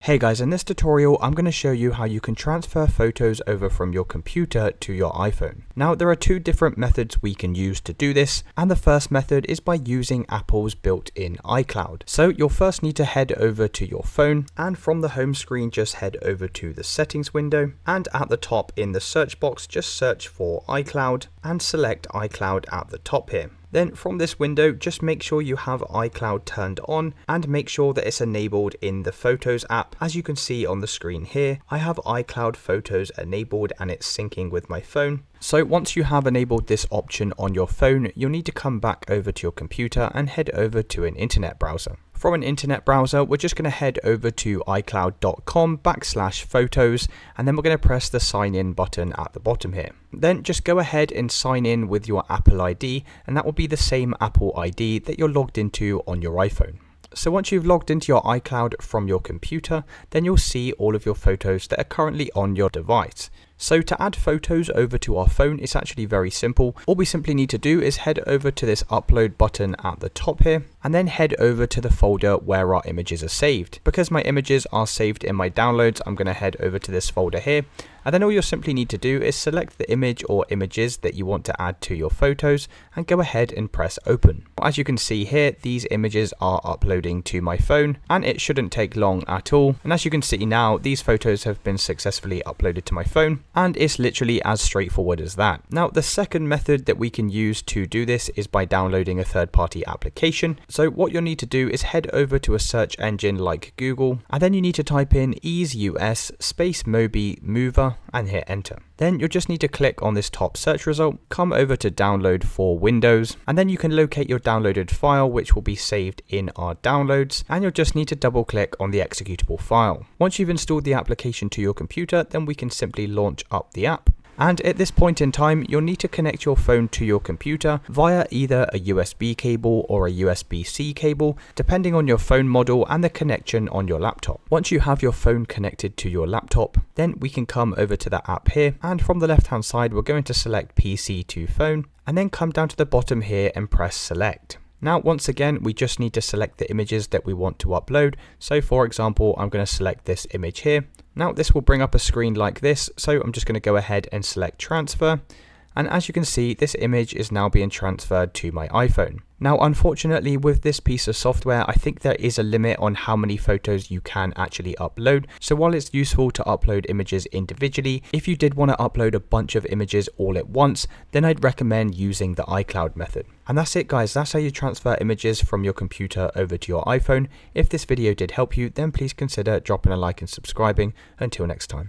Hey guys, in this tutorial I'm going to show you how you can transfer photos over from your computer to your iPhone. Now there are two different methods we can use to do this, and the first method is by using Apple's built-in iCloud. So you'll first need to head over to your phone, and from the home screen just head over to the settings window, and at the top in the search box just search for iCloud and select iCloud at the top here. Then from this window, just make sure you have iCloud turned on and make sure that it's enabled in the Photos app. As you can see on the screen here, I have iCloud Photos enabled and it's syncing with my phone. So once you have enabled this option on your phone, you'll need to come back over to your computer and head over to an internet browser. From an internet browser, we're just going to head over to icloud.com/photos, and then we're going to press the sign in button at the bottom here. Then just go ahead and sign in with your Apple ID, and that will be the same Apple ID that you're logged into on your iPhone. So once you've logged into your iCloud from your computer, then you'll see all of your photos that are currently on your device. So to add photos over to our phone, it's actually very simple. All we simply need to do is head over to this upload button at the top here, and then head over to the folder where our images are saved. Because my images are saved in my downloads, I'm going to head over to this folder here, and then all you'll simply need to do is select the image or images that you want to add to your photos and go ahead and press open. As you can see here, these images are uploading to my phone and it shouldn't take long at all. And as you can see now, these photos have been successfully uploaded to my phone, and it's literally as straightforward as that. Now the second method that we can use to do this is by downloading a third-party application. So what you'll need to do is head over to a search engine like Google, and then you need to type in EaseUS space Mobi Mover and hit enter. Then you'll just need to click on this top search result, come over to download for Windows, and then you can locate your downloaded file, which will be saved in our downloads, and you'll just need to double click on the executable file. Once you've installed the application to your computer, then we can simply launch up the app. And at this point in time, you'll need to connect your phone to your computer via either a USB cable or a USB-C cable, depending on your phone model and the connection on your laptop. Once you have your phone connected to your laptop, then we can come over to the app here, and from the left-hand side, we're going to select PC to phone, and then come down to the bottom here and press select. Now, once again, we just need to select the images that we want to upload. So for example, I'm going to select this image here. Now this will bring up a screen like this, so I'm just going to go ahead and select transfer. And as you can see, this image is now being transferred to my iPhone. Now, unfortunately, with this piece of software, I think there is a limit on how many photos you can actually upload. So while it's useful to upload images individually, if you did want to upload a bunch of images all at once, then I'd recommend using the iCloud method. And that's it, guys. That's how you transfer images from your computer over to your iPhone. If this video did help you, then please consider dropping a like and subscribing. Until next time.